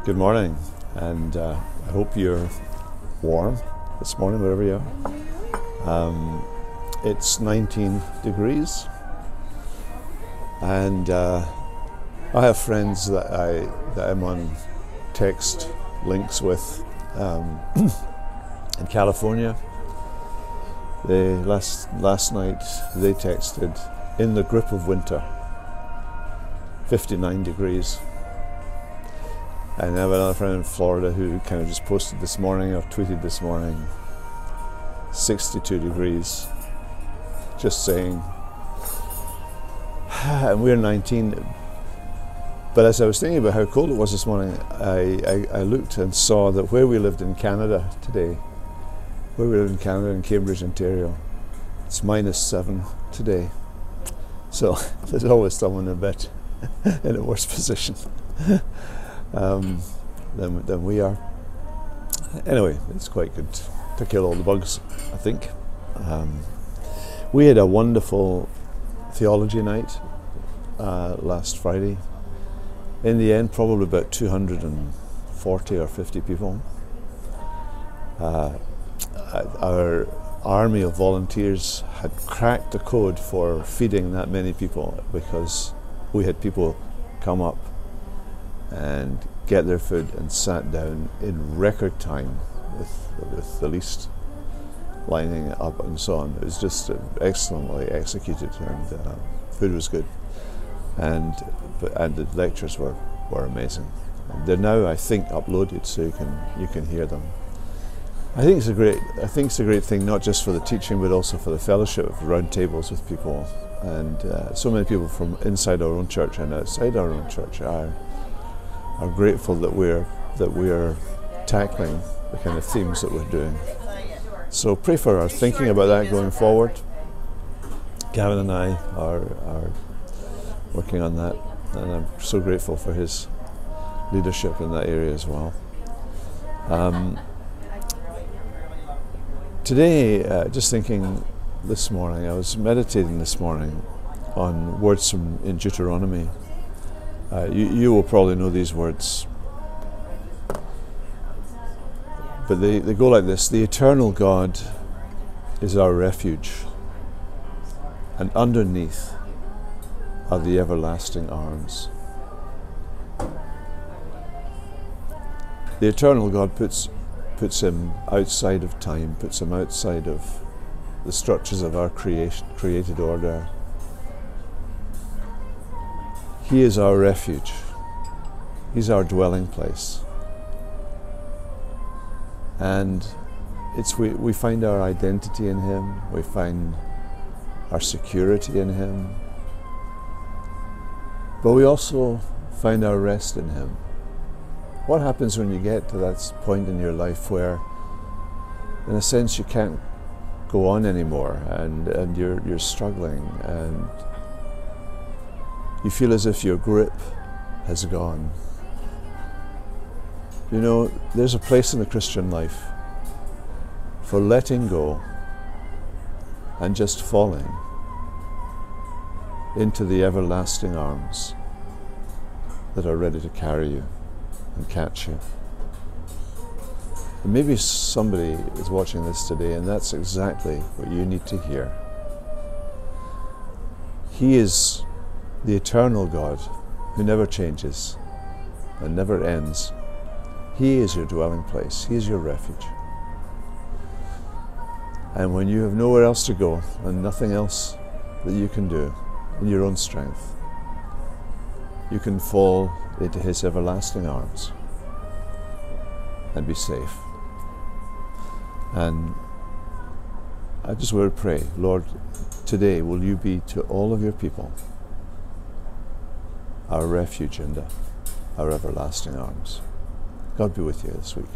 Good morning, and I hope you're warm this morning, wherever you are. It's 19 degrees, and I have friends that I'm on text links with in California. Last night they texted, in the grip of winter, 59 degrees. And I have another friend in Florida who kind of just posted this morning, or tweeted this morning, 62 degrees, just saying. And we're 19. But as I was thinking about how cold it was this morning, I looked and saw that where we lived in Canada today, in Cambridge, Ontario, it's -7 today. So there's always someone a bit in a worse position than we are. Anyway, it's quite good to kill all the bugs, I think. We had a wonderful theology night last Friday. In the end, probably about 240 or 50 people. Our army of volunteers had cracked the code for feeding that many people, because we had people come up and get their food and sat down in record time with the least lining up and so on. It was just excellently executed, and food was good, and the lectures were amazing. And they're now, I think, uploaded so you can hear them. I think it's a great thing, not just for the teaching, but also for the fellowship of round tables with people. And so many people from inside our own church and outside our own church are grateful that we're tackling the kind of themes that we're doing. So pray for our thinking about that going forward. Gavin and I are working on that, and I'm so grateful for his leadership in that area as well. Today, just thinking this morning, I was meditating this morning on words in Deuteronomy. You will probably know these words, but they go like this: the eternal God is our refuge, and underneath are the everlasting arms. The eternal God puts him outside of time, puts him outside of the structures of our created order. He is our refuge. He's our dwelling place. And we find our identity in him, we find our security in him, but we also find our rest in him. What happens when you get to that point in your life where, in a sense, you can't go on anymore, and you're struggling, and you feel as if your grip has gone? You know, there's a place in the Christian life for letting go and just falling into the everlasting arms that are ready to carry you and catch you. And maybe somebody is watching this today, and that's exactly what you need to hear. He is the eternal God who never changes and never ends. He is your dwelling place. He is your refuge. And when you have nowhere else to go and nothing else that you can do in your own strength, you can fall into his everlasting arms and be safe. And I just want to pray, Lord, today will you be to all of your people our refuge and our everlasting arms. God be with you this week.